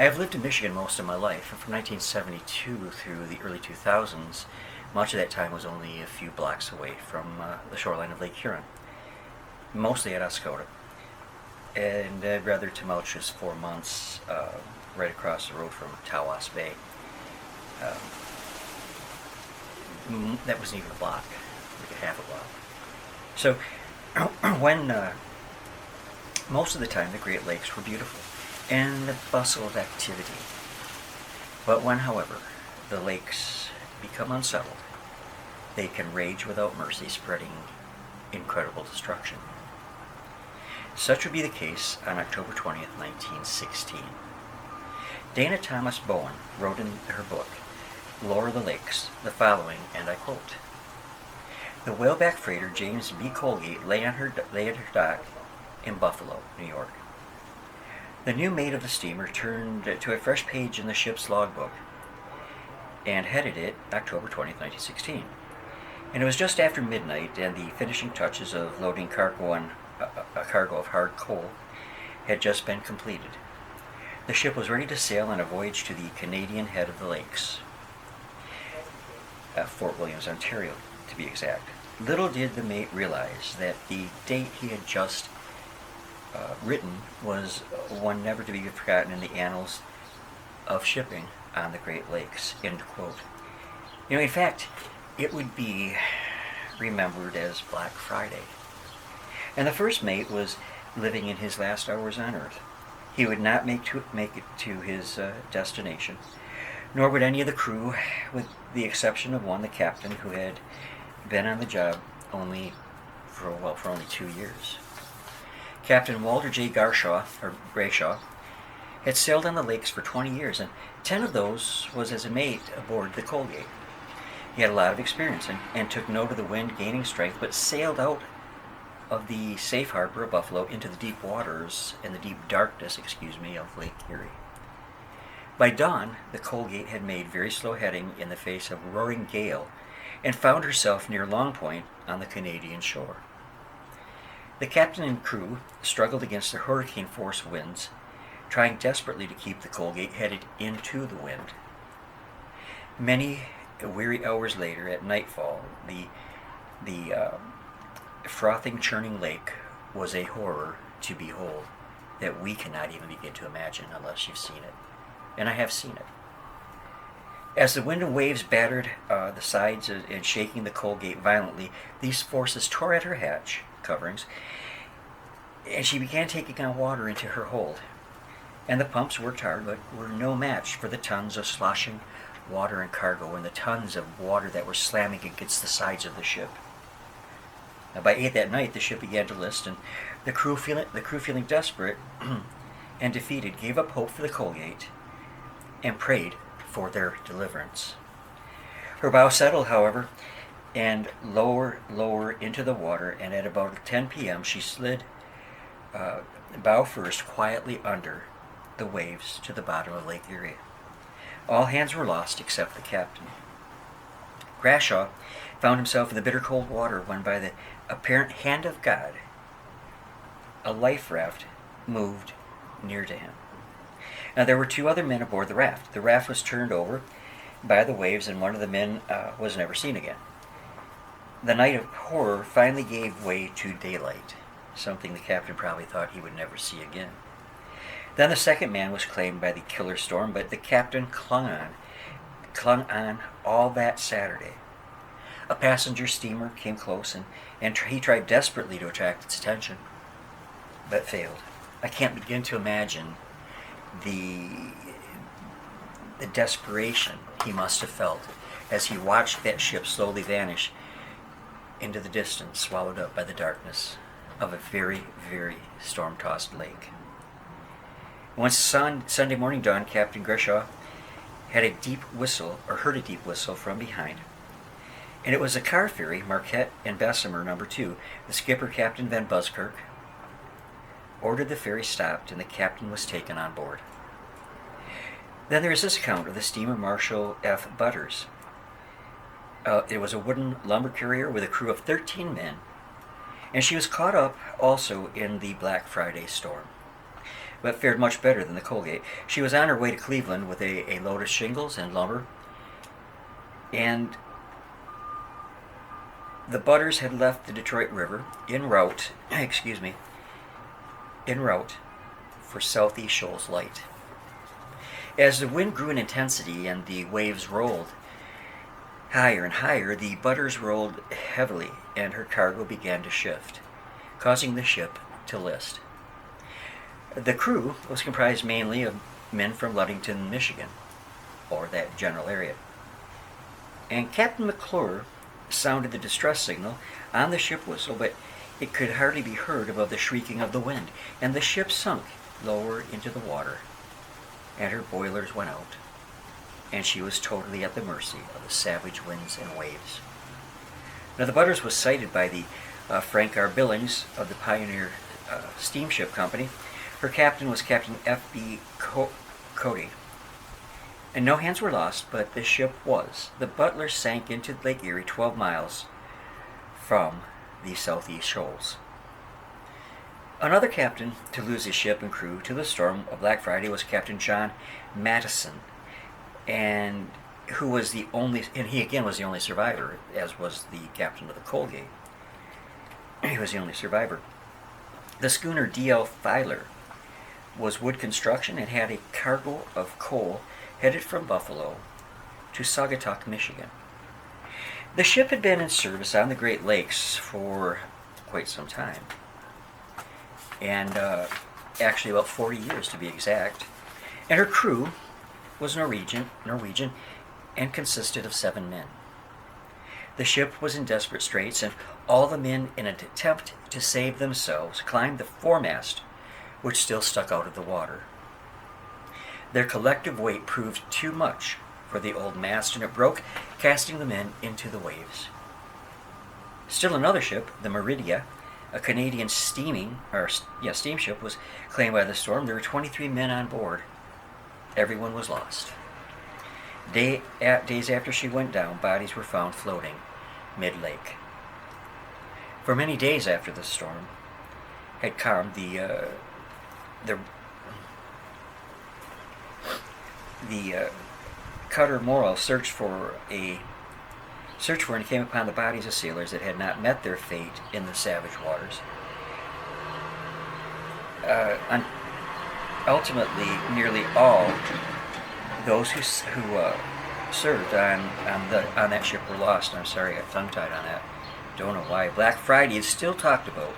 have lived in Michigan most of my life, and from 1972 through the early 2000s, much of that time was only a few blocks away from the shoreline of Lake Huron, mostly at Oscoda, and a rather tumultuous 4 months right across the road from Tawas Bay. That wasn't even a block, like a half a block. So when most of the time the Great Lakes were beautiful and the bustle of activity. But when, however, the lakes become unsettled, they can rage without mercy, spreading incredible destruction. Such would be the case on October 20th, 1916. Dana Thomas Bowen wrote in her book, Lore of the Lakes, the following, and I quote, "The whaleback freighter James B. Colgate lay at her dock in Buffalo, New York. The new mate of the steamer turned to a fresh page in the ship's logbook and headed it October 20th, 1916. And it was just after midnight, and the finishing touches of loading a cargo of hard coal had just been completed. The ship was ready to sail on a voyage to the Canadian head of the lakes, Fort Williams, Ontario, to be exact. Little did the mate realize that the date he had just written was one never to be forgotten in the annals of shipping on the Great Lakes," end quote. In fact, it would be remembered as Black Friday. And the first mate was living in his last hours on Earth. He would not make it to his destination, nor would any of the crew, with the exception of one, the captain, who had been on the job for only 2 years. Captain Walter J. Grayshaw had sailed on the lakes for 20 years, and 10 of those was as a mate aboard the Colgate. He had a lot of experience and took note of the wind gaining strength, but sailed out of the safe harbor of Buffalo into the deep waters and the deep darkness, of Lake Erie. By dawn, the Colgate had made very slow heading in the face of a roaring gale and found herself near Long Point on the Canadian shore. The captain and crew struggled against the hurricane-force winds, trying desperately to keep the Colgate headed into the wind. Many weary hours later, at nightfall, the frothing, churning lake was a horror to behold that we cannot even begin to imagine unless you've seen it. And I have seen it. As the wind and waves battered the sides and shaking the Colgate violently, these forces tore at her hatch coverings, and she began taking on water into her hold. And the pumps worked hard, but were no match for the tons of sloshing water and cargo and the tons of water that were slamming against the sides of the ship. Now, by 8 that night, the ship began to list, and the crew feeling desperate and defeated, gave up hope for the Colgate and prayed for their deliverance. Her bow settled, however, and lower into the water, and at about 10 p.m. she slid bow first quietly under the waves to the bottom of Lake Erie. All hands were lost except the captain. Grashaw found himself in the bitter cold water when, by the apparent hand of God, a life raft moved near to him. Now, there were 2 other men aboard the raft. The raft was turned over by the waves, and one of the men was never seen again. The night of horror finally gave way to daylight, something the captain probably thought he would never see again. Then the second man was claimed by the killer storm, but the captain clung on all that Saturday. A passenger steamer came close, and he tried desperately to attract its attention, but failed. I can't begin to imagine the desperation he must have felt as he watched that ship slowly vanish into the distance, swallowed up by the darkness of a very, very storm-tossed lake. Once Sunday morning dawned, Captain Grashaw heard a deep whistle from behind. And it was a car ferry, Marquette and Bessemer No. 2. The skipper, Captain Van Buskirk, ordered the ferry stopped, and the captain was taken on board. Then there is this account of the steamer Marshall F. Butters. It was a wooden lumber carrier with a crew of 13 men, and she was caught up also in the Black Friday storm. but fared much better than the Colgate. She was on her way to Cleveland with a load of shingles and lumber, and the Butters had left the Detroit River en route, en route for Southeast Shoals Light. As the wind grew in intensity and the waves rolled higher and higher, the Butters rolled heavily and her cargo began to shift, causing the ship to list. The crew was comprised mainly of men from Ludington, Michigan, or that general area. And Captain McClure sounded the distress signal on the ship whistle, but it could hardly be heard above the shrieking of the wind, and the ship sunk lower into the water, and her boilers went out, and she was totally at the mercy of the savage winds and waves. Now, the Butters was sighted by the Frank R. Billings of the Pioneer Steamship Company. Her captain was Captain F.B. Cody. And no hands were lost, but the ship was. The Butler sank into Lake Erie 12 miles from the Southeast Shoals. Another captain to lose his ship and crew to the storm of Black Friday was Captain John Mattison, and he again was the only survivor, as was the captain of the Colgate. He was the only survivor. The schooner D.L. Filer was wood construction and had a cargo of coal headed from Buffalo to Saugatuck, Michigan. The ship had been in service on the Great Lakes for quite some time, and actually about 40 years to be exact, and her crew was Norwegian, and consisted of 7 men. The ship was in desperate straits, and all the men, in an attempt to save themselves, climbed the foremast, which still stuck out of the water. Their collective weight proved too much for the old mast, and it broke, casting the men into the waves. Still another ship, the Meridia, a Canadian steamship, was claimed by the storm. There were 23 men on board. Everyone was lost. Days after she went down, bodies were found floating mid-lake. For many days after the storm had calmed, the cutter Morrill searched for and came upon the bodies of sailors that had not met their fate in the savage waters. Ultimately, nearly all those who served on that ship were lost. I'm sorry, I got tongue-tied on that. Don't know why. Black Friday is still talked about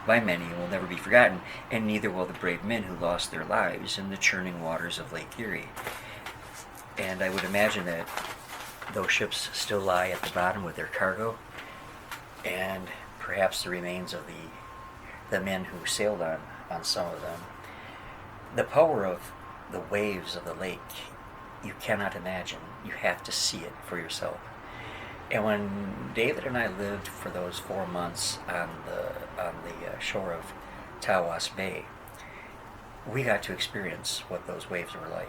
by many and will never be forgotten, and neither will the brave men who lost their lives in the churning waters of Lake Erie. And I would imagine that those ships still lie at the bottom with their cargo, and perhaps the remains of the men who sailed on some of them. The power of the waves of the lake, you cannot imagine. You have to see it for yourself. And when David and I lived for those 4 months on the shore of Tawas Bay, we got to experience what those waves were like.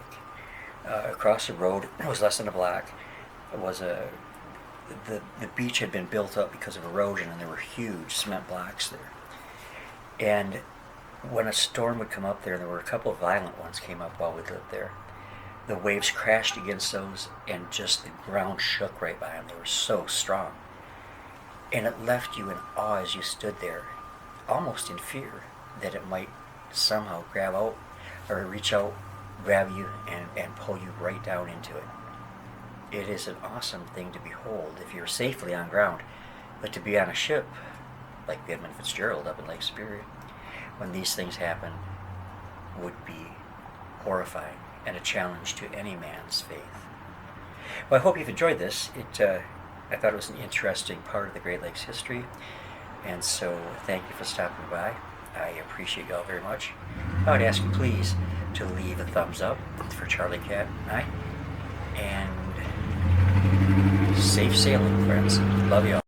Across the road, it was less than a block. It was the beach had been built up because of erosion, and there were huge cement blocks there. And when a storm would come up there were a couple of violent ones came up while we lived there, the waves crashed against those, and just the ground shook right by them. They were so strong. And it left you in awe as you stood there, almost in fear that it might somehow grab out or reach out, grab you, and pull you right down into it. It is an awesome thing to behold if you're safely on ground, but to be on a ship like the Edmund Fitzgerald up in Lake Superior, when these things happen, would be horrifying and a challenge to any man's faith. Well, I hope you've enjoyed this. I thought it was an interesting part of the Great Lakes history, and so thank you for stopping by. I appreciate you all very much. I would ask you please to leave a thumbs up for Charlie Cat and I, and safe sailing, friends. Love you all.